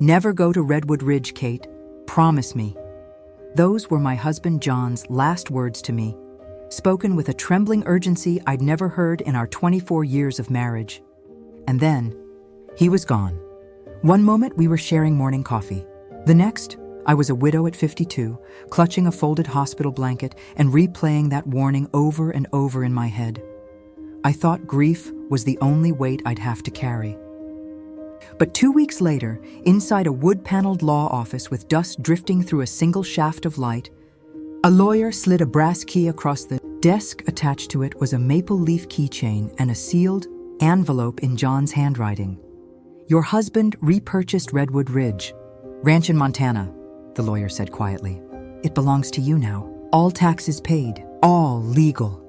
Never go to Redwood Ridge, Kate. Promise me. Those were my husband John's last words to me, spoken with a trembling urgency I'd never heard in our 24 years of marriage. And then, he was gone. One moment we were sharing morning coffee. The next, I was a widow at 52, clutching a folded hospital blanket and replaying that warning over and over in my head. I thought grief was the only weight I'd have to carry. But 2 weeks later, inside a wood-paneled law office with dust drifting through a single shaft of light, a lawyer slid a brass key across the desk. Attached to it was a maple leaf keychain and a sealed envelope in John's handwriting. Your husband repurchased Redwood Ridge, ranch in Montana, the lawyer said quietly. It belongs to you now. All taxes paid, all legal.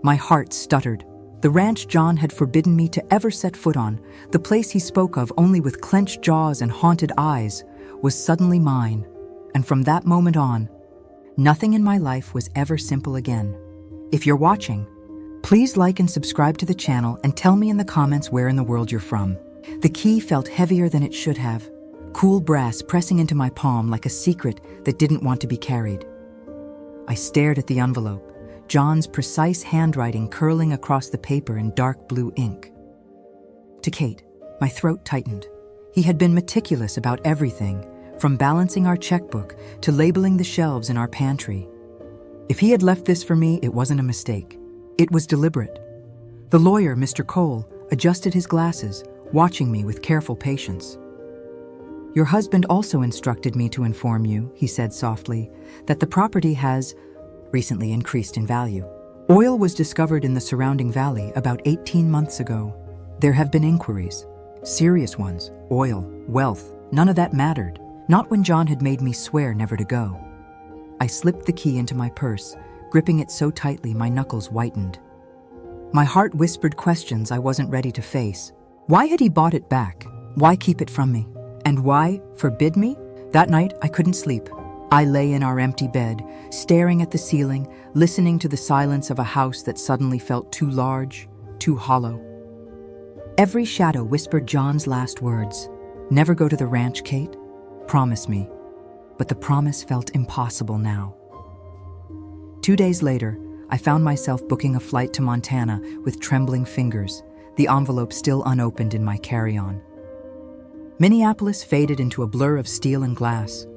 My heart stuttered. The ranch John had forbidden me to ever set foot on, the place he spoke of only with clenched jaws and haunted eyes, was suddenly mine. And from that moment on, nothing in my life was ever simple again. If you're watching, please like and subscribe to the channel and tell me in the comments where in the world you're from. The key felt heavier than it should have, cool brass pressing into my palm like a secret that didn't want to be carried. I stared at the envelope, John's precise handwriting curling across the paper in dark blue ink. To Kate, my throat tightened. He had been meticulous about everything, from balancing our checkbook to labeling the shelves in our pantry. If he had left this for me, it wasn't a mistake. It was deliberate. The lawyer, Mr. Cole, adjusted his glasses, watching me with careful patience. Your husband also instructed me to inform you, he said softly, that the property has recently increased in value. Oil was discovered in the surrounding valley about 18 months ago. There have been inquiries, serious ones. Oil, wealth, none of that mattered. Not when John had made me swear never to go. I slipped the key into my purse, gripping it so tightly my knuckles whitened. My heart whispered questions I wasn't ready to face. Why had he bought it back? Why keep it from me? And why forbid me? That night, I couldn't sleep. I lay in our empty bed, staring at the ceiling, listening to the silence of a house that suddenly felt too large, too hollow. Every shadow whispered John's last words. Never go to the ranch, Kate. Promise me. But the promise felt impossible now. 2 days later, I found myself booking a flight to Montana with trembling fingers, the envelope still unopened in my carry-on. Minneapolis faded into a blur of steel and glass,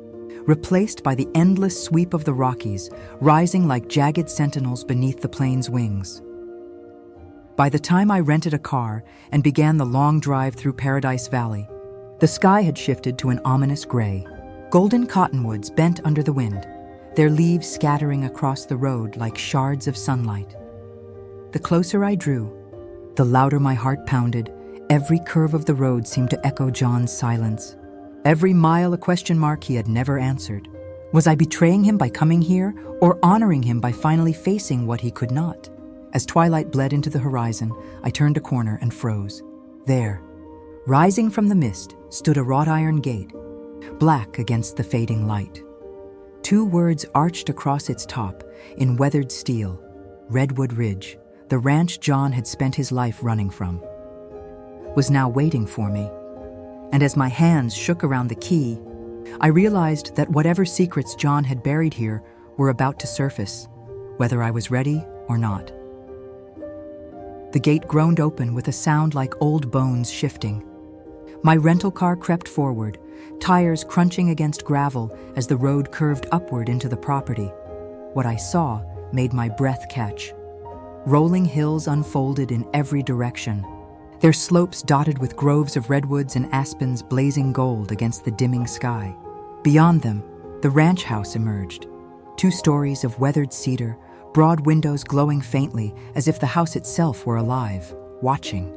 replaced by the endless sweep of the Rockies, rising like jagged sentinels beneath the plane's wings. By the time I rented a car and began the long drive through Paradise Valley, the sky had shifted to an ominous gray. Golden cottonwoods bent under the wind, their leaves scattering across the road like shards of sunlight. The closer I drew, the louder my heart pounded. Every curve of the road seemed to echo John's silence. Every mile a question mark he had never answered. Was I betraying him by coming here, or honoring him by finally facing what he could not? As twilight bled into the horizon, I turned a corner and froze. There, rising from the mist, stood a wrought iron gate, black against the fading light. 2 words arched across its top in weathered steel: Redwood Ridge, the ranch John had spent his life running from, was now waiting for me. And as my hands shook around the key, I realized that whatever secrets John had buried here were about to surface, whether I was ready or not. The gate groaned open with a sound like old bones shifting. My rental car crept forward, tires crunching against gravel as the road curved upward into the property. What I saw made my breath catch. Rolling hills unfolded in every direction, their slopes dotted with groves of redwoods and aspens blazing gold against the dimming sky. Beyond them, the ranch house emerged. 2 stories of weathered cedar, broad windows glowing faintly as if the house itself were alive, watching.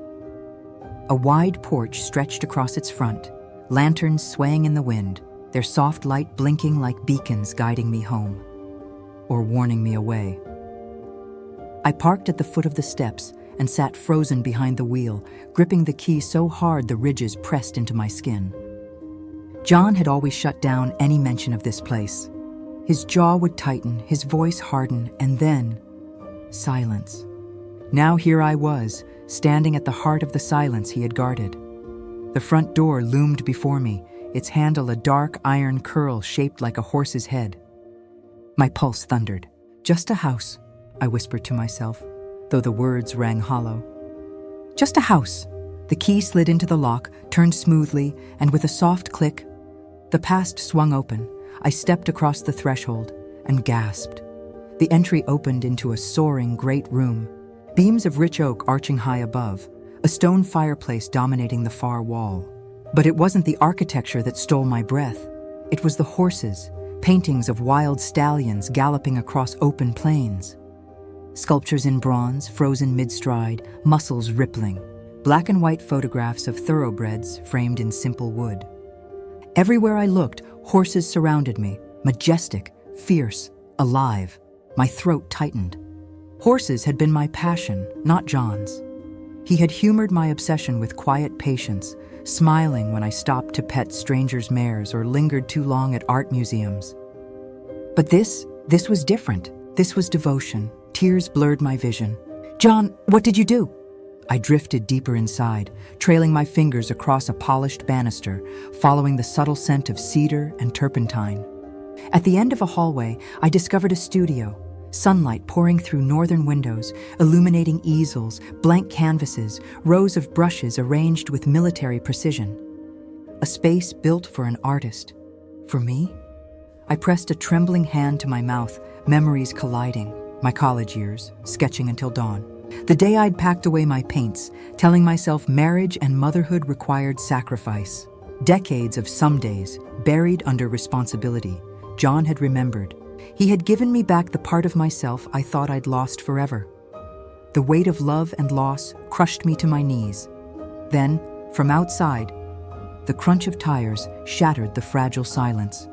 A wide porch stretched across its front, lanterns swaying in the wind, their soft light blinking like beacons guiding me home, or warning me away. I parked at the foot of the steps and sat frozen behind the wheel, gripping the key so hard the ridges pressed into my skin. John had always shut down any mention of this place. His jaw would tighten, his voice harden, and then silence. Now here I was, standing at the heart of the silence he had guarded. The front door loomed before me, its handle a dark iron curl shaped like a horse's head. My pulse thundered. "Just a house," I whispered to myself, though the words rang hollow. "Just a house." The key slid into the lock, turned smoothly, and with a soft click, the past swung open. I stepped across the threshold and gasped. The entry opened into a soaring great room, beams of rich oak arching high above, a stone fireplace dominating the far wall. But it wasn't the architecture that stole my breath. It was the horses, paintings of wild stallions galloping across open plains. Sculptures in bronze, frozen mid-stride, muscles rippling. Black and white photographs of thoroughbreds framed in simple wood. Everywhere I looked, horses surrounded me, majestic, fierce, alive. My throat tightened. Horses had been my passion, not John's. He had humored my obsession with quiet patience, smiling when I stopped to pet strangers' mares or lingered too long at art museums. But this was different. This was devotion. Tears blurred my vision. "John, what did you do?" I drifted deeper inside, trailing my fingers across a polished banister, following the subtle scent of cedar and turpentine. At the end of a hallway, I discovered a studio, sunlight pouring through northern windows, illuminating easels, blank canvases, rows of brushes arranged with military precision. A space built for an artist. For me? I pressed a trembling hand to my mouth, memories colliding. My college years, sketching until dawn. The day I'd packed away my paints, telling myself marriage and motherhood required sacrifice. Decades of some days, buried under responsibility, John had remembered. He had given me back the part of myself I thought I'd lost forever. The weight of love and loss crushed me to my knees. Then, from outside, the crunch of tires shattered the fragile silence.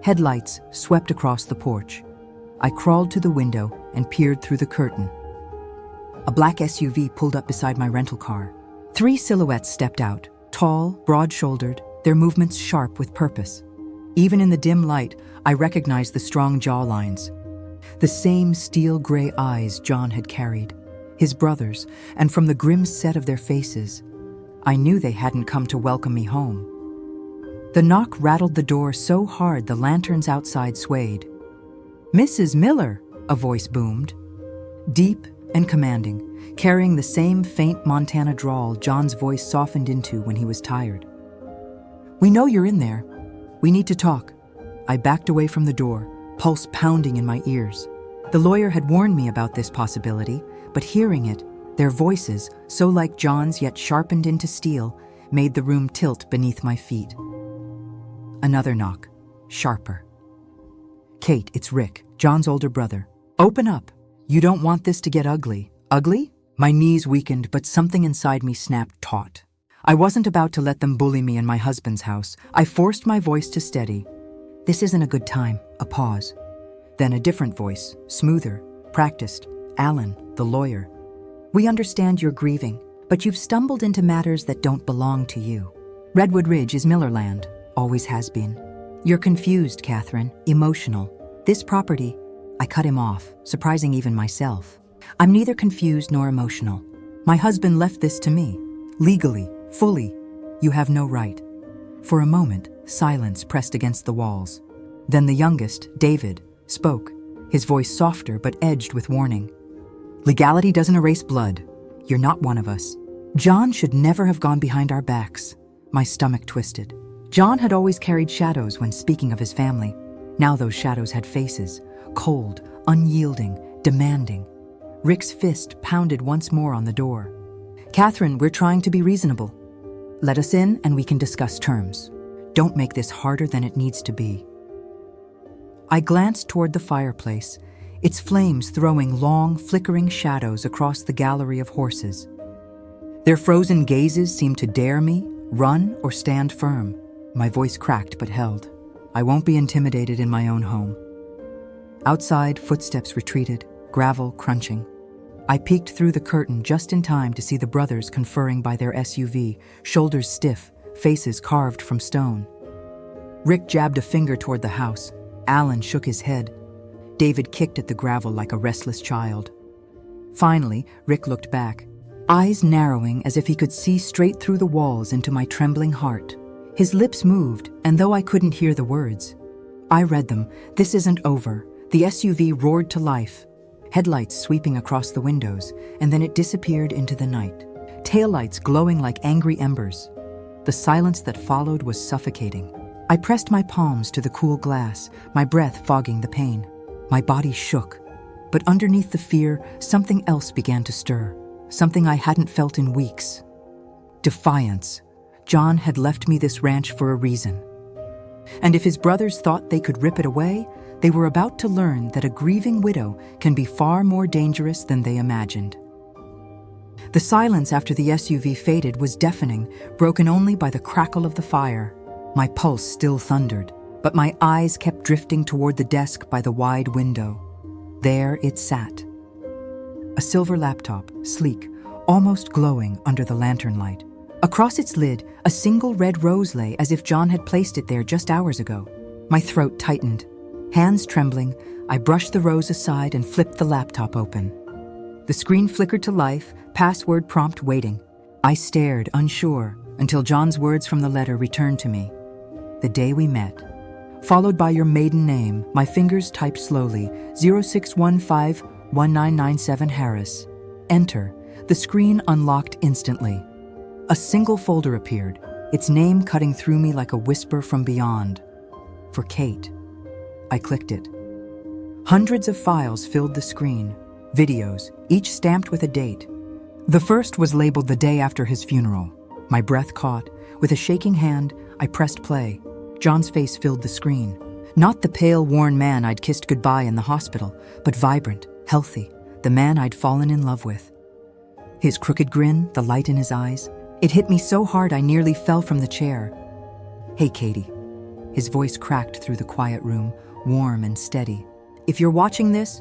Headlights swept across the porch. I crawled to the window and peered through the curtain. A black SUV pulled up beside my rental car. 3 silhouettes stepped out, tall, broad-shouldered, their movements sharp with purpose. Even in the dim light, I recognized the strong jawlines. The same steel-gray eyes John had carried. His brothers, and from the grim set of their faces, I knew they hadn't come to welcome me home. The knock rattled the door so hard the lanterns outside swayed. "Mrs. Miller," a voice boomed. Deep and commanding, carrying the same faint Montana drawl John's voice softened into when he was tired. "We know you're in there. We need to talk." I backed away from the door, pulse pounding in my ears. The lawyer had warned me about this possibility, but hearing it, their voices, so like John's yet sharpened into steel, made the room tilt beneath my feet. Another knock, sharper. "Kate, it's Rick, John's older brother. Open up. You don't want this to get ugly." Ugly? My knees weakened, but something inside me snapped taut. I wasn't about to let them bully me in my husband's house. I forced my voice to steady. "This isn't a good time." A pause. Then a different voice, smoother, practiced. "Alan, the lawyer. We understand you're grieving, but you've stumbled into matters that don't belong to you. Redwood Ridge is Miller land, always has been. You're confused, Catherine, emotional. This property..." I cut him off, surprising even myself. "I'm neither confused nor emotional. My husband left this to me. Legally, fully. You have no right." For a moment, silence pressed against the walls. Then the youngest, David, spoke, his voice softer but edged with warning. "Legality doesn't erase blood. You're not one of us." John should never have gone behind our backs. My stomach twisted. John had always carried shadows when speaking of his family. Now those shadows had faces, cold, unyielding, demanding. Rick's fist pounded once more on the door. "Catherine, we're trying to be reasonable. Let us in and we can discuss terms. Don't make this harder than it needs to be." I glanced toward the fireplace, its flames throwing long, flickering shadows across the gallery of horses. Their frozen gazes seemed to dare me, run, or stand firm. My voice cracked but held. "I won't be intimidated in my own home." Outside, footsteps retreated, gravel crunching. I peeked through the curtain just in time to see the brothers conferring by their SUV, shoulders stiff, faces carved from stone. Rick jabbed a finger toward the house. Alan shook his head. David kicked at the gravel like a restless child. Finally, Rick looked back, eyes narrowing as if he could see straight through the walls into my trembling heart. His lips moved, and though I couldn't hear the words, I read them. This isn't over. The SUV roared to life, headlights sweeping across the windows, and then it disappeared into the night, taillights glowing like angry embers. The silence that followed was suffocating. I pressed my palms to the cool glass, my breath fogging the pain. My body shook, but underneath the fear, something else began to stir, something I hadn't felt in weeks. Defiance. John had left me this ranch for a reason. And if his brothers thought they could rip it away, they were about to learn that a grieving widow can be far more dangerous than they imagined. The silence after the SUV faded was deafening, broken only by the crackle of the fire. My pulse still thundered, but my eyes kept drifting toward the desk by the wide window. There it sat. A silver laptop, sleek, almost glowing under the lantern light. Across its lid, a single red rose lay as if John had placed it there just hours ago. My throat tightened. Hands trembling, I brushed the rose aside and flipped the laptop open. The screen flickered to life, password prompt waiting. I stared, unsure, until John's words from the letter returned to me. The day we met. Followed by your maiden name, my fingers typed slowly, 06151997 Harris. Enter. The screen unlocked instantly. A single folder appeared, its name cutting through me like a whisper from beyond. For Kate. I clicked it. Hundreds of files filled the screen, videos, each stamped with a date. The first was labeled the day after his funeral. My breath caught. With a shaking hand, I pressed play. John's face filled the screen. Not the pale, worn man I'd kissed goodbye in the hospital, but vibrant, healthy, the man I'd fallen in love with. His crooked grin, the light in his eyes, it hit me so hard I nearly fell from the chair. Hey, Katie. His voice cracked through the quiet room, warm and steady. If you're watching this,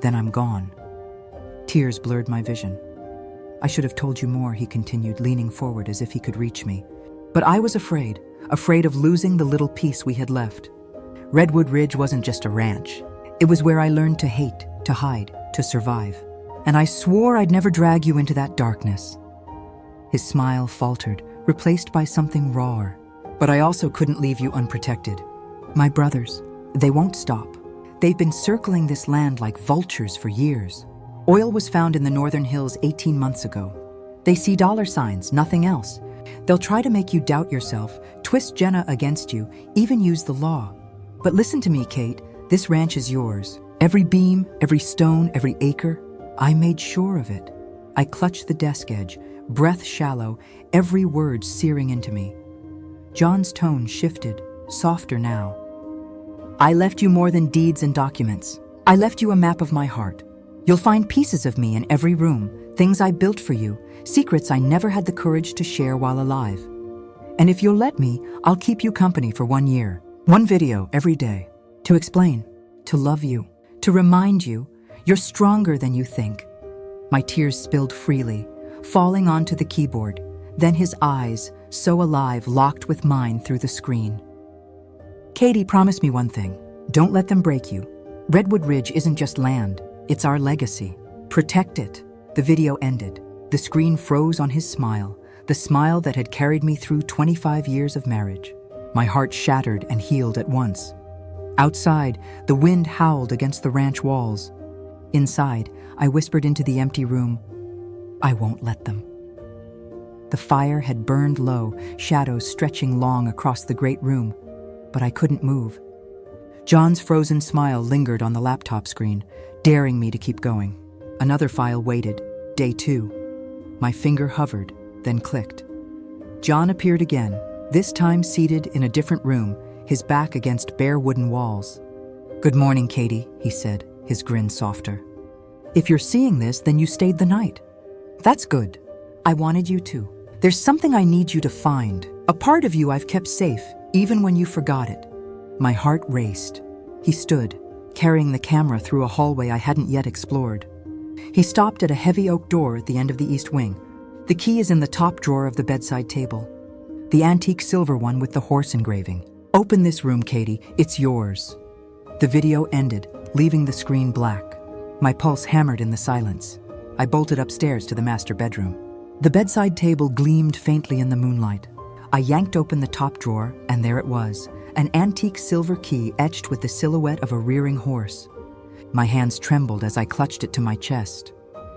then I'm gone. Tears blurred my vision. I should have told you more, he continued, leaning forward as if he could reach me. But I was afraid of losing the little piece we had left. Redwood Ridge wasn't just a ranch. It was where I learned to hate, to hide, to survive. And I swore I'd never drag you into that darkness. His smile faltered, replaced by something rawer. But I also couldn't leave you unprotected. My brothers, they won't stop. They've been circling this land like vultures for years. Oil was found in the northern hills 18 months ago. They see dollar signs, nothing else. They'll try to make you doubt yourself, twist Jenna against you, even use the law. But listen to me, Kate, this ranch is yours. Every beam, every stone, every acre, I made sure of it. I clutched the desk edge, breath shallow, every word searing into me. John's tone shifted, softer now. I left you more than deeds and documents. I left you a map of my heart. You'll find pieces of me in every room, things I built for you, secrets I never had the courage to share while alive. And if you'll let me, I'll keep you company for 1 year. One video every day. To explain, to love you, to remind you, you're stronger than you think. My tears spilled freely, falling onto the keyboard. Then his eyes, so alive, locked with mine through the screen. Katie, promise me one thing. Don't let them break you. Redwood Ridge isn't just land. It's our legacy. Protect it. The video ended. The screen froze on his smile, the smile that had carried me through 25 years of marriage. My heart shattered and healed at once. Outside, the wind howled against the ranch walls. Inside, I whispered into the empty room, I won't let them. The fire had burned low, shadows stretching long across the great room, but I couldn't move. John's frozen smile lingered on the laptop screen, daring me to keep going. Another file waited, day 2. My finger hovered, then clicked. John appeared again, this time seated in a different room, his back against bare wooden walls. Good morning, Katie, he said, his grin softer. If you're seeing this, then you stayed the night. That's good. I wanted you to. There's something I need you to find, a part of you I've kept safe, even when you forgot it. My heart raced. He stood, carrying the camera through a hallway I hadn't yet explored. He stopped at a heavy oak door at the end of the east wing. The key is in the top drawer of the bedside table, the antique silver one with the horse engraving. Open this room, Katie. It's yours. The video ended, leaving the screen black. My pulse hammered in the silence. I bolted upstairs to the master bedroom. The bedside table gleamed faintly in the moonlight. I yanked open the top drawer, and there it was, an antique silver key etched with the silhouette of a rearing horse. My hands trembled as I clutched it to my chest.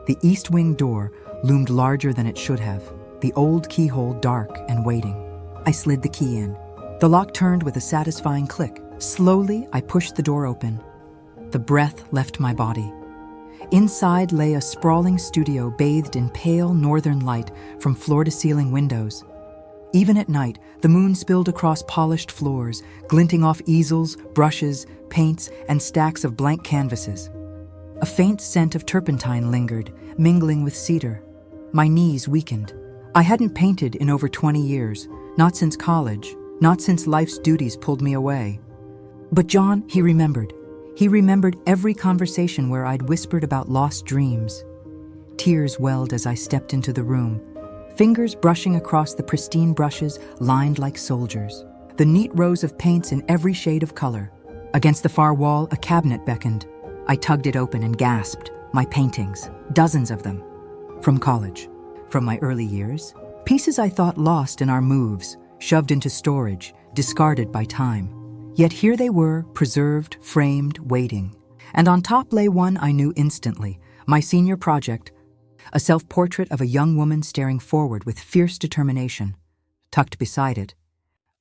The east wing door loomed larger than it should have, the old keyhole dark and waiting. I slid the key in. The lock turned with a satisfying click. Slowly, I pushed the door open. The breath left my body. Inside lay a sprawling studio bathed in pale northern light from floor-to-ceiling windows. Even at night, the moon spilled across polished floors, glinting off easels, brushes, paints, and stacks of blank canvases. A faint scent of turpentine lingered, mingling with cedar. My knees weakened. I hadn't painted in over 20 years, not since college, not since life's duties pulled me away. But John, he remembered. He remembered every conversation where I'd whispered about lost dreams. Tears welled as I stepped into the room, fingers brushing across the pristine brushes lined like soldiers, the neat rows of paints in every shade of color. Against the far wall, a cabinet beckoned. I tugged it open and gasped. My paintings, dozens of them. From college, from my early years, pieces I thought lost in our moves, shoved into storage, discarded by time. Yet here they were, preserved, framed, waiting. And on top lay one I knew instantly, my senior project, a self-portrait of a young woman staring forward with fierce determination. Tucked beside it,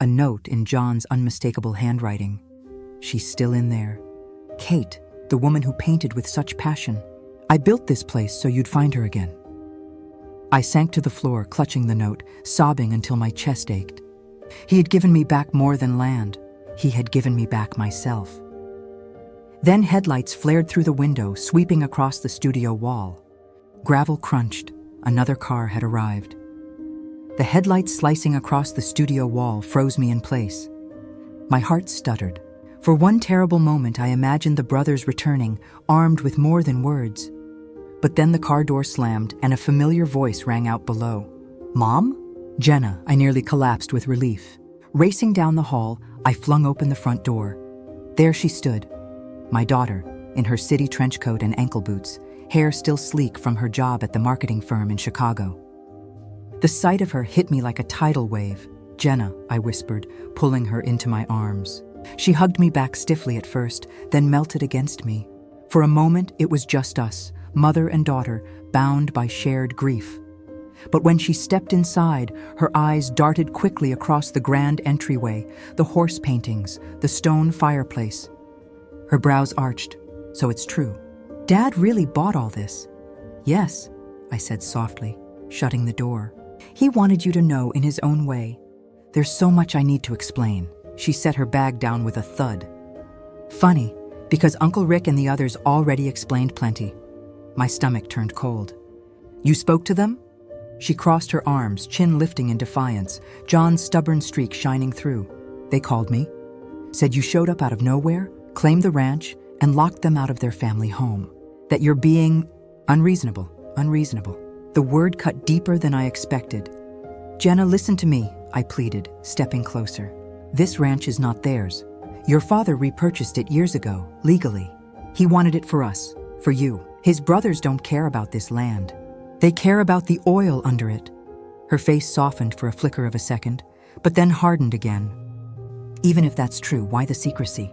a note in John's unmistakable handwriting. She's still in there. Kate, the woman who painted with such passion. I built this place so you'd find her again. I sank to the floor, clutching the note, sobbing until my chest ached. He had given me back more than land. He had given me back myself. Then headlights flared through the window, sweeping across the studio wall. Gravel crunched. Another car had arrived. The headlights slicing across the studio wall froze me in place. My heart stuttered. For one terrible moment, I imagined the brothers returning, armed with more than words. But then the car door slammed and a familiar voice rang out below. "Mom?" "Jenna," I nearly collapsed with relief. Racing down the hall, I flung open the front door. There she stood, my daughter, in her city trench coat and ankle boots, hair still sleek from her job at the marketing firm in Chicago. The sight of her hit me like a tidal wave. "Jenna," I whispered, pulling her into my arms. She hugged me back stiffly at first, then melted against me. For a moment, it was just us, mother and daughter, bound by shared grief. But when she stepped inside, her eyes darted quickly across the grand entryway, the horse paintings, the stone fireplace. Her brows arched. "So it's true. Dad really bought all this?" "Yes," I said softly, shutting the door. "He wanted you to know in his own way. There's so much I need to explain." She set her bag down with a thud. "Funny, because Uncle Rick and the others already explained plenty." My stomach turned cold. "You spoke to them?" She crossed her arms, chin lifting in defiance, John's stubborn streak shining through. "They called me. Said you showed up out of nowhere, claimed the ranch, and locked them out of their family home. That you're being unreasonable. The word cut deeper than I expected. "Jenna, listen to me," I pleaded, stepping closer. "This ranch is not theirs. Your father repurchased it years ago, legally. He wanted it for us, for you. His brothers don't care about this land. They care about the oil under it." Her face softened for a flicker of a second, but then hardened again. "Even if that's true, why the secrecy?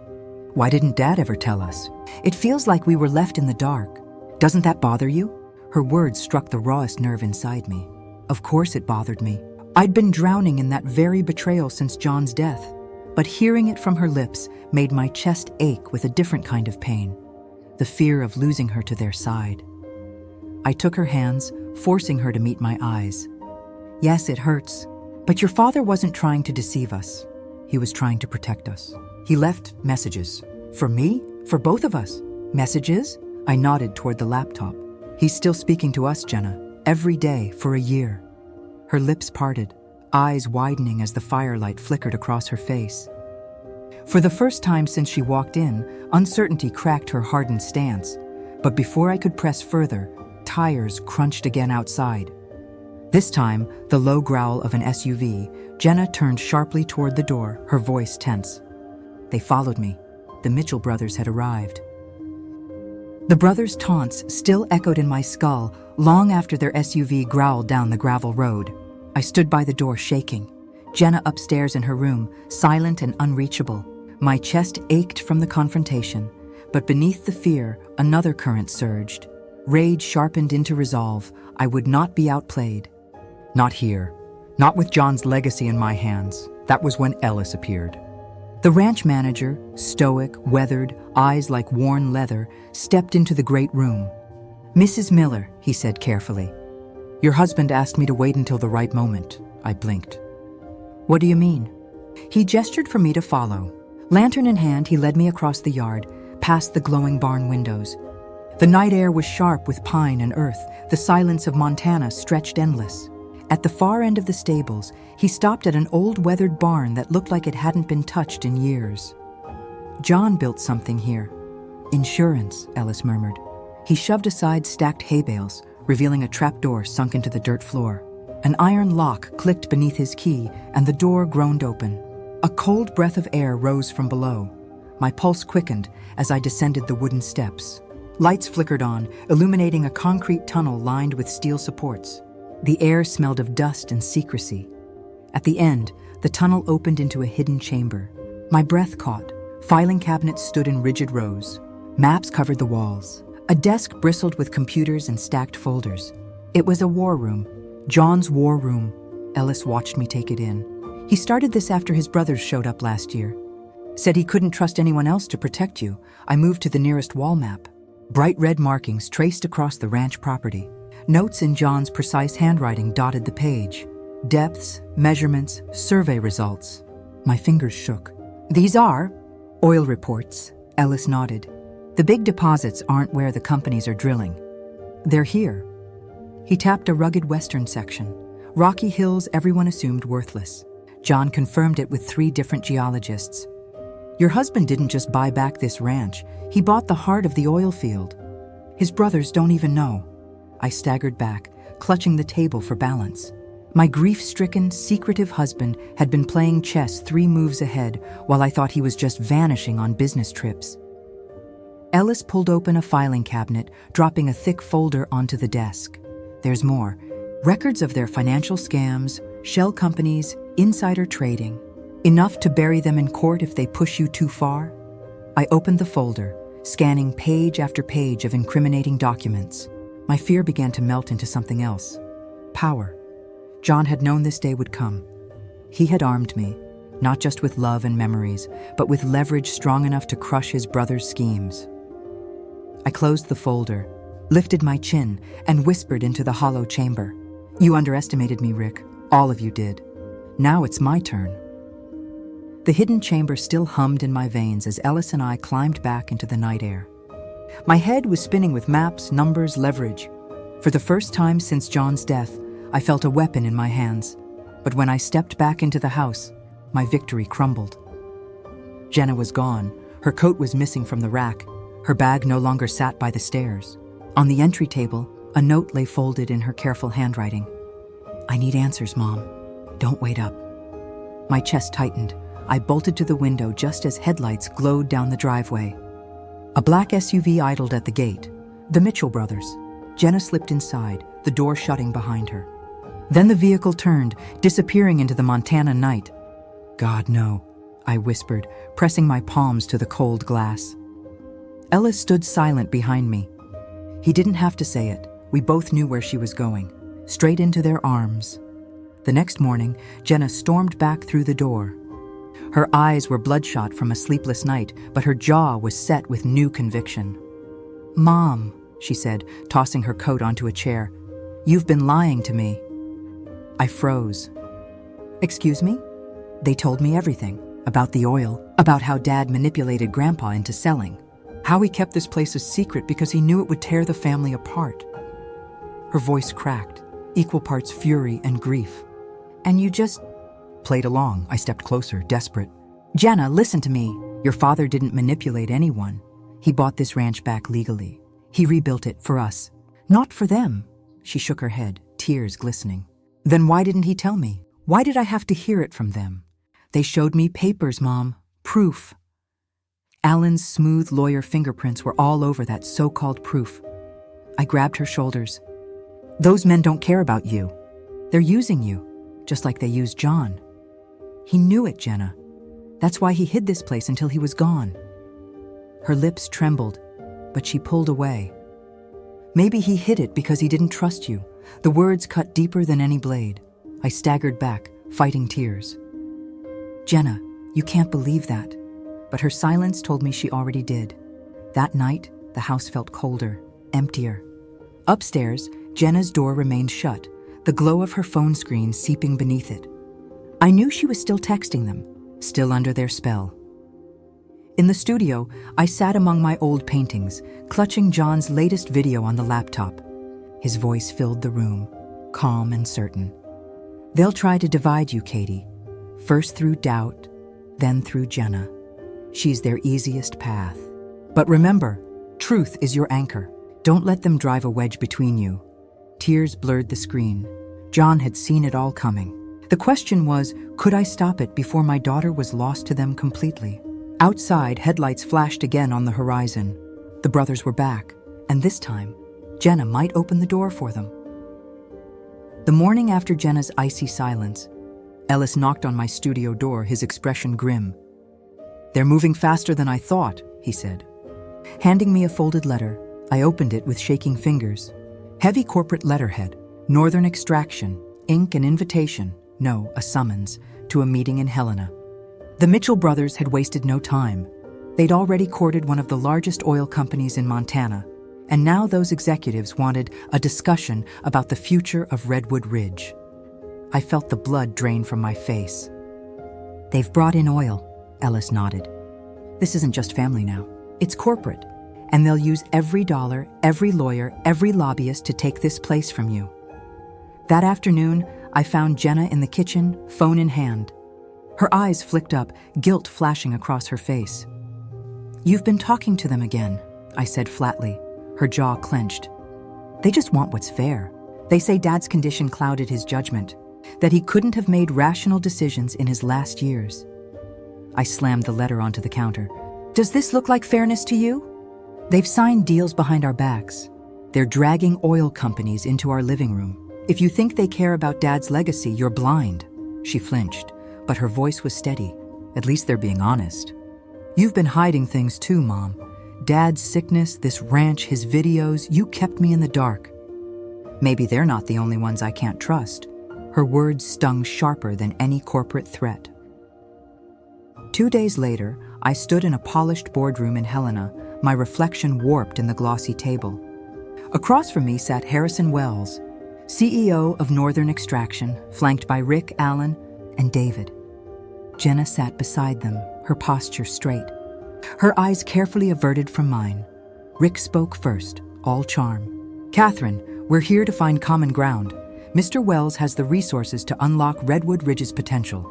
Why didn't Dad ever tell us? It feels like we were left in the dark. Doesn't that bother you?" Her words struck the rawest nerve inside me. Of course it bothered me. I'd been drowning in that very betrayal since John's death, but hearing it from her lips made my chest ache with a different kind of pain, the fear of losing her to their side. I took her hands, forcing her to meet my eyes. "Yes, it hurts, but your father wasn't trying to deceive us. He was trying to protect us. He left messages. For me? For both of us? Messages?" I nodded toward the laptop. "He's still speaking to us, Jenna, every day for a year." Her lips parted, eyes widening as the firelight flickered across her face. For the first time since she walked in, uncertainty cracked her hardened stance. But before I could press further, tires crunched again outside. This time, the low growl of an SUV, Jenna turned sharply toward the door, her voice tense. They followed me. The Mitchell brothers had arrived. The brothers' taunts still echoed in my skull long after their SUV growled down the gravel road. I stood by the door shaking. Jenna upstairs in her room, silent and unreachable. My chest ached from the confrontation, but beneath the fear, another current surged. Rage sharpened into resolve. I would not be outplayed. Not here. Not with John's legacy in my hands. That was when Ellis appeared. The ranch manager, stoic, weathered, eyes like worn leather, stepped into the great room. "Mrs. Miller," he said carefully. "Your husband asked me to wait until the right moment." I blinked. "What do you mean?" He gestured for me to follow. Lantern in hand, he led me across the yard, past the glowing barn windows. The night air was sharp with pine and earth. The silence of Montana stretched endless. At the far end of the stables, he stopped at an old weathered barn that looked like it hadn't been touched in years. "John built something here." "Insurance," Ellis murmured. He shoved aside stacked hay bales, revealing a trapdoor sunk into the dirt floor. An iron lock clicked beneath his key, and the door groaned open. A cold breath of air rose from below. My pulse quickened as I descended the wooden steps. Lights flickered on, illuminating a concrete tunnel lined with steel supports. The air smelled of dust and secrecy. At the end, the tunnel opened into a hidden chamber. My breath caught. Filing cabinets stood in rigid rows. Maps covered the walls. A desk bristled with computers and stacked folders. It was a war room. John's war room. Ellis watched me take it in. He started this after his brothers showed up last year. Said he couldn't trust anyone else to protect you. I moved to the nearest wall map. Bright red markings traced across the ranch property. Notes in John's precise handwriting dotted the page. Depths, measurements, survey results. My fingers shook. "These are oil reports," Ellis nodded. "The big deposits aren't where the companies are drilling. They're here." He tapped a rugged western section. Rocky hills everyone assumed worthless. John confirmed it with 3 different geologists. "Your husband didn't just buy back this ranch. He bought the heart of the oil field. His brothers don't even know." I staggered back, clutching the table for balance. My grief-stricken, secretive husband had been playing chess 3 moves ahead while I thought he was just vanishing on business trips. Ellis pulled open a filing cabinet, dropping a thick folder onto the desk. "There's more. Records of their financial scams, shell companies, insider trading. Enough to bury them in court if they push you too far." I opened the folder, scanning page after page of incriminating documents. My fear began to melt into something else. Power. John had known this day would come. He had armed me, not just with love and memories, but with leverage strong enough to crush his brother's schemes. I closed the folder, lifted my chin, and whispered into the hollow chamber. "You underestimated me, Rick. All of you did. Now it's my turn." The hidden chamber still hummed in my veins as Ellis and I climbed back into the night air. My head was spinning with maps, numbers, leverage. For the first time since John's death, I felt a weapon in my hands. But when I stepped back into the house, my victory crumbled. Jenna was gone. Her coat was missing from the rack. Her bag no longer sat by the stairs. On the entry table, a note lay folded in her careful handwriting. "I need answers, Mom. Don't wait up." My chest tightened. I bolted to the window just as headlights glowed down the driveway. A black SUV idled at the gate. The Mitchell brothers. Jenna slipped inside, the door shutting behind her. Then the vehicle turned, disappearing into the Montana night. "God, no," I whispered, pressing my palms to the cold glass. Ellis stood silent behind me. He didn't have to say it. We both knew where she was going. Straight into their arms. The next morning, Jenna stormed back through the door. Her eyes were bloodshot from a sleepless night, but her jaw was set with new conviction. "Mom," she said, tossing her coat onto a chair, "you've been lying to me." I froze. "Excuse me?" They told me everything. About the oil, about how Dad manipulated Grandpa into selling, how he kept this place a secret because he knew it would tear the family apart. Her voice cracked, equal parts fury and grief. "And you just played along." I stepped closer, desperate. "Jenna, listen to me. Your father didn't manipulate anyone. He bought this ranch back legally. He rebuilt it for us. Not for them." She shook her head, tears glistening. "Then why didn't he tell me? Why did I have to hear it from them? They showed me papers, Mom. Proof." Alan's smooth lawyer fingerprints were all over that so-called proof. I grabbed her shoulders. "Those men don't care about you. They're using you, just like they used John." He knew it, Jenna. That's why he hid this place until he was gone. Her lips trembled, but she pulled away. Maybe he hid it because he didn't trust you. The words cut deeper than any blade. I staggered back, fighting tears. Jenna, you can't believe that. But her silence told me she already did. That night, the house felt colder, emptier. Upstairs, Jenna's door remained shut, the glow of her phone screen seeping beneath it. I knew she was still texting them, still under their spell. In the studio, I sat among my old paintings, clutching John's latest video on the laptop. His voice filled the room, calm and certain. They'll try to divide you, Katie. First through doubt, then through Jenna. She's their easiest path. But remember, truth is your anchor. Don't let them drive a wedge between you. Tears blurred the screen. John had seen it all coming. The question was, could I stop it before my daughter was lost to them completely? Outside, headlights flashed again on the horizon. The brothers were back, and this time, Jenna might open the door for them. The morning after Jenna's icy silence, Ellis knocked on my studio door, his expression grim. "They're moving faster than I thought," he said. Handing me a folded letter, I opened it with shaking fingers. Heavy corporate letterhead, Northern Extraction, ink and invitation, no, a summons, to a meeting in Helena. The Mitchell brothers had wasted no time. They'd already courted one of the largest oil companies in Montana, and now those executives wanted a discussion about the future of Redwood Ridge. I felt the blood drain from my face. "They've brought in oil," Ellis nodded. "This isn't just family now. It's corporate, and they'll use every dollar, every lawyer, every lobbyist to take this place from you." That afternoon, I found Jenna in the kitchen, phone in hand. Her eyes flicked up, guilt flashing across her face. "You've been talking to them again," I said flatly, her jaw clenched. "They just want what's fair. They say Dad's condition clouded his judgment, that he couldn't have made rational decisions in his last years." I slammed the letter onto the counter. "Does this look like fairness to you? They've signed deals behind our backs. They're dragging oil companies into our living room. If you think they care about Dad's legacy, you're blind." She flinched, but her voice was steady. "At least they're being honest. You've been hiding things too, Mom. Dad's sickness, this ranch, his videos, you kept me in the dark. Maybe they're not the only ones I can't trust." Her words stung sharper than any corporate threat. 2 days later, I stood in a polished boardroom in Helena, my reflection warped in the glossy table. Across from me sat Harrison Wells, CEO of Northern Extraction, flanked by Rick, Allen, and David. Jenna sat beside them, her posture straight, her eyes carefully averted from mine. Rick spoke first, all charm. "Catherine, we're here to find common ground. Mr. Wells has the resources to unlock Redwood Ridge's potential.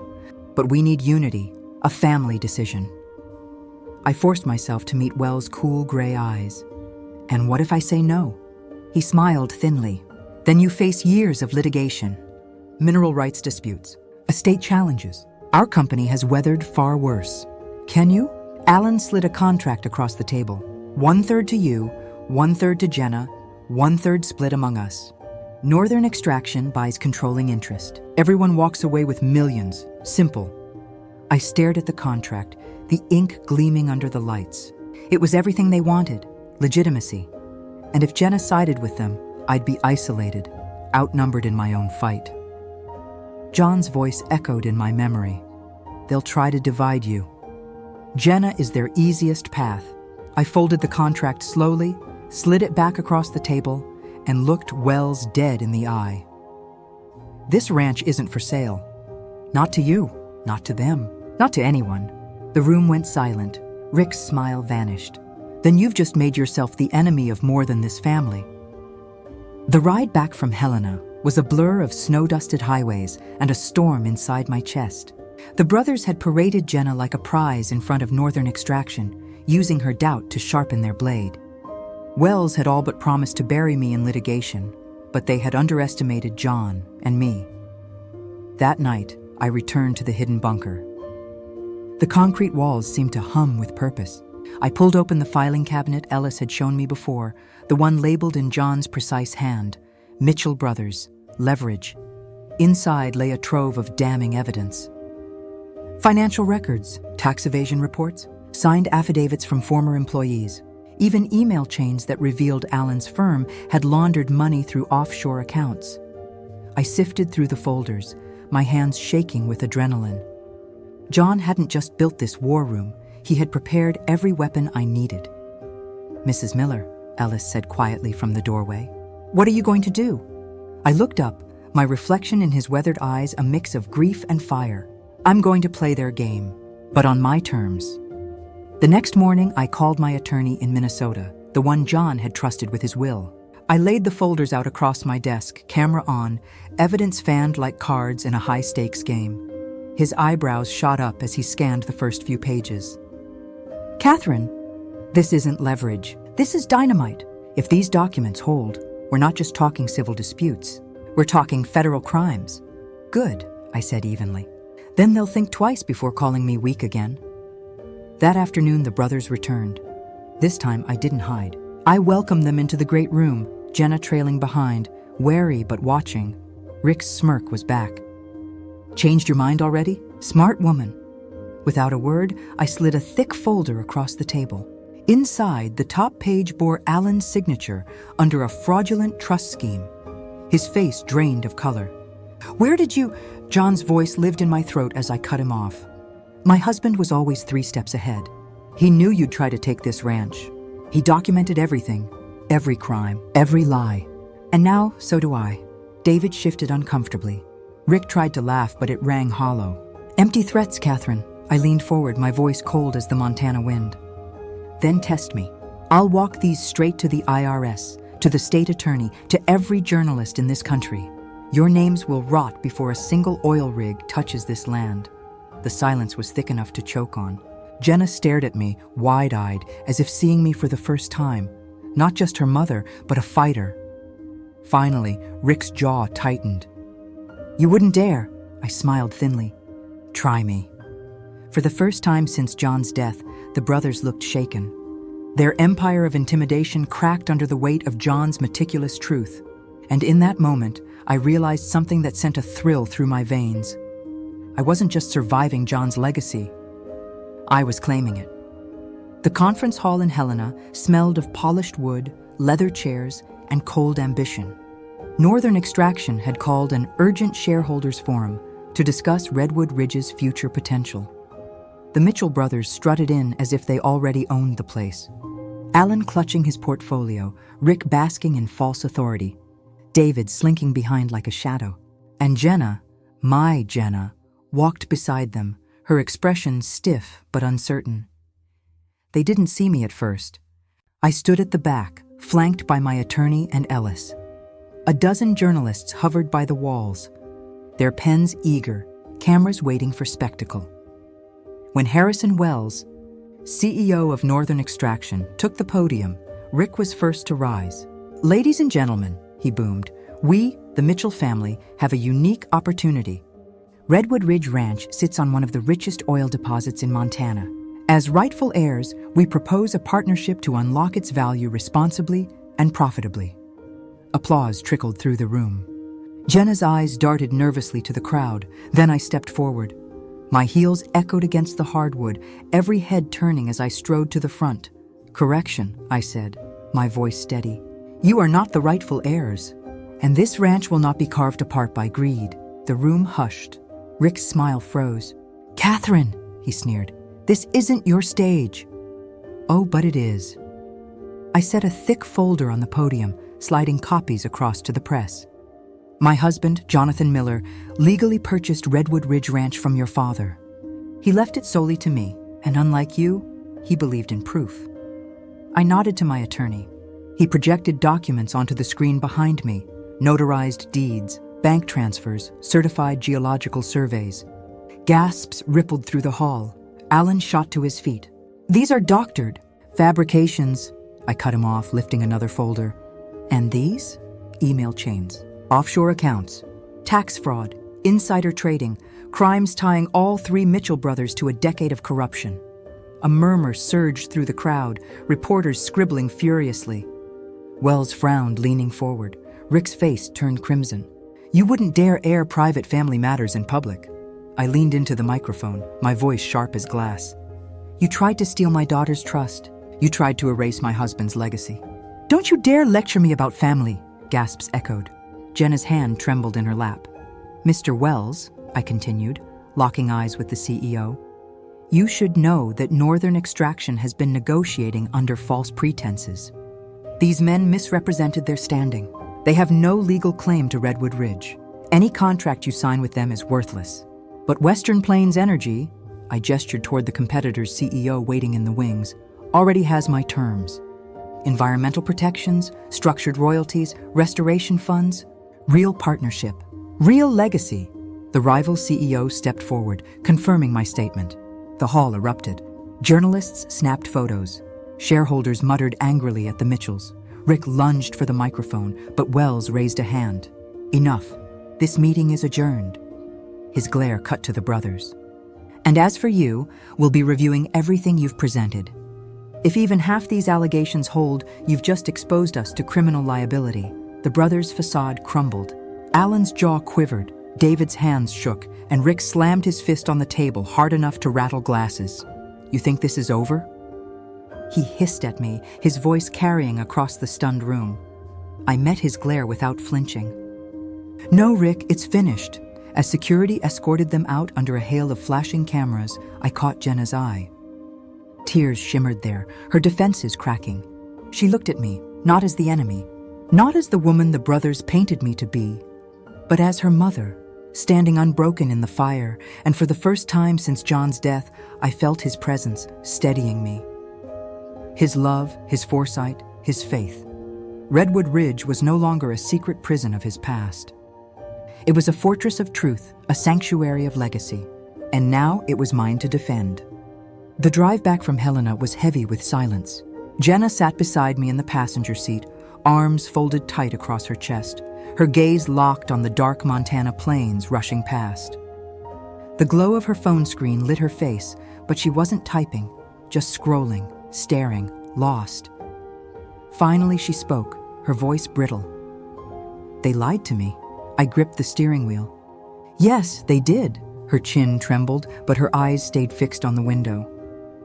But we need unity, a family decision." I forced myself to meet Wells' cool gray eyes. "And what if I say no?" He smiled thinly. "Then you face years of litigation, mineral rights disputes, estate challenges. Our company has weathered far worse. Can you?" Allen slid a contract across the table. 1/3 to you, 1/3 to Jenna, 1/3 split among us. Northern Extraction buys controlling interest. Everyone walks away with millions. Simple. I stared at the contract, the ink gleaming under the lights. It was everything they wanted, legitimacy. And if Jenna sided with them, I'd be isolated, outnumbered in my own fight. John's voice echoed in my memory. "They'll try to divide you. Jenna is their easiest path." I folded the contract slowly, slid it back across the table, and looked Wells dead in the eye. "This ranch isn't for sale. Not to you, not to them, not to anyone." The room went silent. Rick's smile vanished. "Then you've just made yourself the enemy of more than this family." The ride back from Helena was a blur of snow-dusted highways and a storm inside my chest. The brothers had paraded Jenna like a prize in front of Northern Extraction, using her doubt to sharpen their blade. Wells had all but promised to bury me in litigation, but they had underestimated John and me. That night, I returned to the hidden bunker. The concrete walls seemed to hum with purpose. I pulled open the filing cabinet Ellis had shown me before, the one labeled in John's precise hand, Mitchell Brothers, Leverage. Inside lay a trove of damning evidence. Financial records, tax evasion reports, signed affidavits from former employees, even email chains that revealed Alan's firm had laundered money through offshore accounts. I sifted through the folders, my hands shaking with adrenaline. John hadn't just built this war room, he had prepared every weapon I needed. "Mrs. Miller," Ellis said quietly from the doorway, "what are you going to do?" I looked up, my reflection in his weathered eyes a mix of grief and fire. "I'm going to play their game, but on my terms." The next morning, I called my attorney in Minnesota, the one John had trusted with his will. I laid the folders out across my desk, camera on, evidence fanned like cards in a high-stakes game. His eyebrows shot up as he scanned the first few pages. "Catherine, this isn't leverage. This is dynamite. If these documents hold, we're not just talking civil disputes. We're talking federal crimes." "Good," I said evenly. "Then they'll think twice before calling me weak again." That afternoon, the brothers returned. This time, I didn't hide. I welcomed them into the great room, Jenna trailing behind, wary but watching. Rick's smirk was back. "Changed your mind already? Smart woman." Without a word, I slid a thick folder across the table. Inside, the top page bore Alan's signature under a fraudulent trust scheme. His face drained of color. "Where did you—" John's voice lived in my throat as I cut him off. "My husband was always 3 steps ahead. He knew you'd try to take this ranch. He documented everything, every crime, every lie. And now, so do I." David shifted uncomfortably. Rick tried to laugh, but it rang hollow. "Empty threats, Catherine." I leaned forward, my voice cold as the Montana wind. "Then test me. I'll walk these straight to the IRS, to the state attorney, to every journalist in this country. Your names will rot before a single oil rig touches this land." The silence was thick enough to choke on. Jenna stared at me, wide-eyed, as if seeing me for the first time. Not just her mother, but a fighter. Finally, Rick's jaw tightened. "You wouldn't dare," I smiled thinly. "Try me." For the first time since John's death, the brothers looked shaken. Their empire of intimidation cracked under the weight of John's meticulous truth. And in that moment, I realized something that sent a thrill through my veins. I wasn't just surviving John's legacy. I was claiming it. The conference hall in Helena smelled of polished wood, leather chairs, and cold ambition. Northern Extraction had called an urgent shareholders forum to discuss Redwood Ridge's future potential. The Mitchell brothers strutted in as if they already owned the place. Alan clutching his portfolio, Rick basking in false authority, David slinking behind like a shadow. And Jenna, my Jenna, walked beside them, her expression stiff but uncertain. They didn't see me at first. I stood at the back, flanked by my attorney and Ellis. A dozen journalists hovered by the walls, their pens eager, cameras waiting for spectacle. When Harrison Wells, CEO of Northern Extraction, took the podium, Rick was first to rise. "Ladies and gentlemen," he boomed, "we, the Mitchell family, have a unique opportunity. Redwood Ridge Ranch sits on one of the richest oil deposits in Montana. As rightful heirs, we propose a partnership to unlock its value responsibly and profitably." Applause trickled through the room. Jenna's eyes darted nervously to the crowd. Then I stepped forward. My heels echoed against the hardwood, every head turning as I strode to the front. "Correction," I said, my voice steady. "You are not the rightful heirs, and this ranch will not be carved apart by greed." The room hushed. Rick's smile froze. "Catherine," he sneered, "this isn't your stage." "Oh, but it is." I set a thick folder on the podium, sliding copies across to the press. "My husband, Jonathan Miller, legally purchased Redwood Ridge Ranch from your father. He left it solely to me, and unlike you, he believed in proof." I nodded to my attorney. He projected documents onto the screen behind me, notarized deeds, bank transfers, certified geological surveys. Gasps rippled through the hall. Alan shot to his feet. "These are doctored fabrications." I cut him off, lifting another folder. "And these? Email chains, offshore accounts, tax fraud, insider trading, crimes tying all 3 Mitchell brothers to a decade of corruption." A murmur surged through the crowd, reporters scribbling furiously. Wells frowned, leaning forward. Rick's face turned crimson. "You wouldn't dare air private family matters in public." I leaned into the microphone, my voice sharp as glass. You tried to steal my daughter's trust. You tried to erase my husband's legacy. Don't you dare lecture me about family, gasps echoed. Jenna's hand trembled in her lap. Mr. Wells, I continued, locking eyes with the CEO, you should know that Northern Extraction has been negotiating under false pretenses. These men misrepresented their standing. They have no legal claim to Redwood Ridge. Any contract you sign with them is worthless. But Western Plains Energy, I gestured toward the competitor's CEO waiting in the wings, already has my terms. Environmental protections, structured royalties, restoration funds, real partnership, real legacy. The rival CEO stepped forward, confirming my statement. The hall erupted. Journalists snapped photos. Shareholders muttered angrily at the Mitchells. Rick lunged for the microphone, but Wells raised a hand. Enough. This meeting is adjourned. His glare cut to the brothers. And as for you, we'll be reviewing everything you've presented. If even half these allegations hold, you've just exposed us to criminal liability. The brothers' facade crumbled. Alan's jaw quivered, David's hands shook, and Rick slammed his fist on the table hard enough to rattle glasses. You think this is over? He hissed at me, his voice carrying across the stunned room. I met his glare without flinching. No, Rick, it's finished. As security escorted them out under a hail of flashing cameras, I caught Jenna's eye. Tears shimmered there, her defenses cracking. She looked at me, not as the enemy, not as the woman the brothers painted me to be, but as her mother, standing unbroken in the fire, and for the first time since John's death, I felt his presence, steadying me. His love, his foresight, his faith. Redwood Ridge was no longer a secret prison of his past. It was a fortress of truth, a sanctuary of legacy, and now it was mine to defend. The drive back from Helena was heavy with silence. Jenna sat beside me in the passenger seat, arms folded tight across her chest, her gaze locked on the dark Montana plains rushing past. The glow of her phone screen lit her face, but she wasn't typing, just scrolling, staring, lost. Finally she spoke, her voice brittle. They lied to me. I gripped the steering wheel. Yes, they did. Her chin trembled, but her eyes stayed fixed on the window.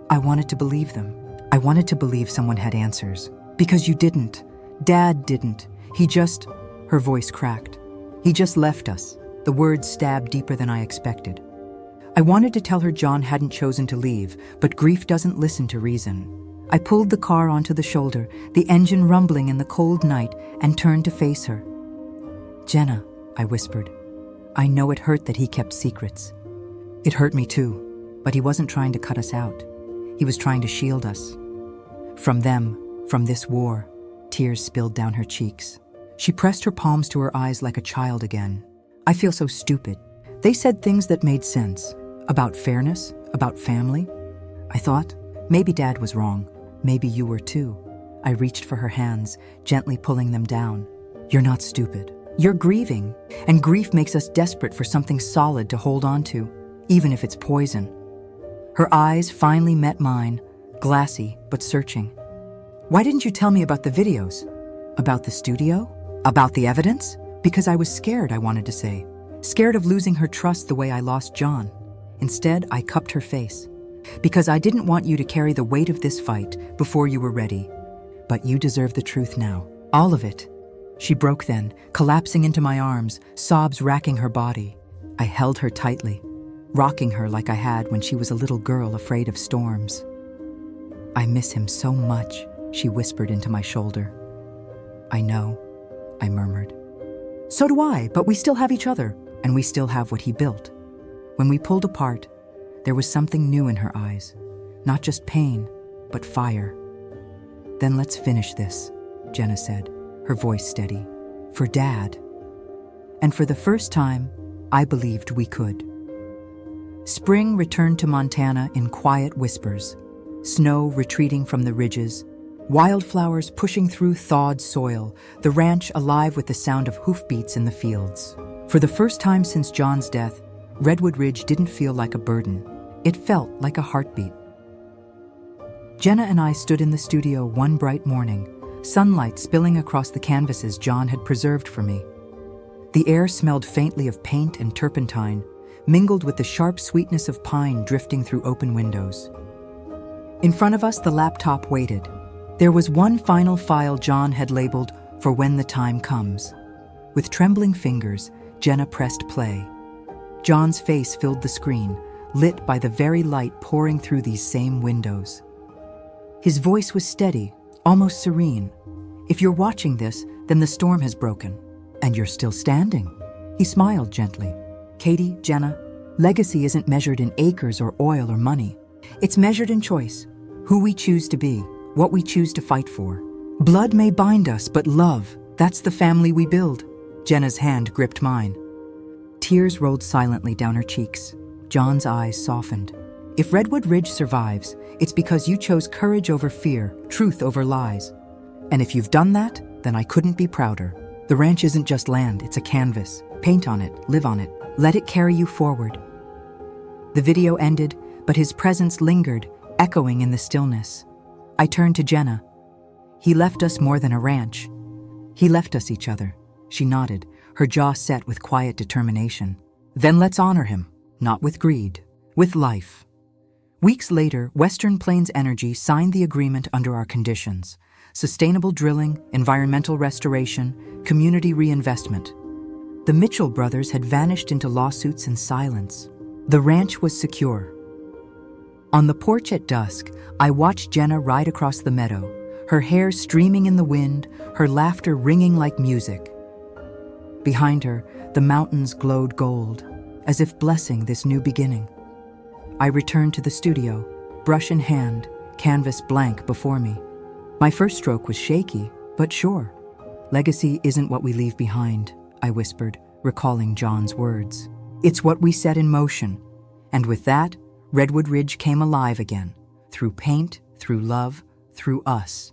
I wanted to believe them. I wanted to believe someone had answers. Because you didn't. Dad didn't. He just... Her voice cracked. He just left us. The words stabbed deeper than I expected. I wanted to tell her John hadn't chosen to leave, but grief doesn't listen to reason. I pulled the car onto the shoulder, the engine rumbling in the cold night, and turned to face her. Jenna, I whispered. I know it hurt that he kept secrets. It hurt me too, but he wasn't trying to cut us out. He was trying to shield us. From them, from this war, tears spilled down her cheeks. She pressed her palms to her eyes like a child again. I feel so stupid. They said things that made sense. About fairness, about family. I thought, maybe Dad was wrong. Maybe you were too. I reached for her hands, gently pulling them down. You're not stupid. You're grieving, and grief makes us desperate for something solid to hold on to, even if it's poison. Her eyes finally met mine, glassy but searching. Why didn't you tell me about the videos? About the studio? About the evidence? Because I was scared, I wanted to say. Scared of losing her trust the way I lost John. Instead, I cupped her face. Because I didn't want you to carry the weight of this fight before you were ready. But you deserve the truth now. All of it. She broke then, collapsing into my arms, sobs racking her body. I held her tightly, rocking her like I had when she was a little girl afraid of storms. I miss him so much, she whispered into my shoulder. I know, I murmured. So do I, but we still have each other, and we still have what he built. When we pulled apart, there was something new in her eyes. Not just pain, but fire. Then let's finish this, Jenna said, her voice steady. For Dad. And for the first time, I believed we could. Spring returned to Montana in quiet whispers, snow retreating from the ridges, wildflowers pushing through thawed soil, the ranch alive with the sound of hoofbeats in the fields. For the first time since John's death, Redwood Ridge didn't feel like a burden. It felt like a heartbeat. Jenna and I stood in the studio one bright morning, sunlight spilling across the canvases John had preserved for me. The air smelled faintly of paint and turpentine, mingled with the sharp sweetness of pine drifting through open windows. In front of us, the laptop waited. There was one final file John had labeled "For When the Time Comes." With trembling fingers, Jenna pressed play. John's face filled the screen, lit by the very light pouring through these same windows. His voice was steady, almost serene. "If you're watching this, then the storm has broken. And you're still standing." He smiled gently. "Katie, Jenna, legacy isn't measured in acres or oil or money. It's measured in choice, who we choose to be, what we choose to fight for. Blood may bind us, but love, that's the family we build." Jenna's hand gripped mine. Tears rolled silently down her cheeks. John's eyes softened. "If Redwood Ridge survives, it's because you chose courage over fear, truth over lies. And if you've done that, then I couldn't be prouder. The ranch isn't just land, it's a canvas. Paint on it, live on it, let it carry you forward." The video ended, but his presence lingered, echoing in the stillness. I turned to Jenna. "He left us more than a ranch. He left us each other." She nodded, her jaw set with quiet determination. "Then let's honor him, not with greed, with life." Weeks later, Western Plains Energy signed the agreement under our conditions: sustainable drilling, environmental restoration, community reinvestment. The Mitchell brothers had vanished into lawsuits and silence. The ranch was secure. On the porch at dusk, I watched Jenna ride across the meadow, her hair streaming in the wind, her laughter ringing like music. Behind her, the mountains glowed gold, as if blessing this new beginning. I returned to the studio, brush in hand, canvas blank before me. My first stroke was shaky, but sure. "Legacy isn't what we leave behind," I whispered, recalling John's words. "It's what we set in motion." And with that, Redwood Ridge came alive again, through paint, through love, through us.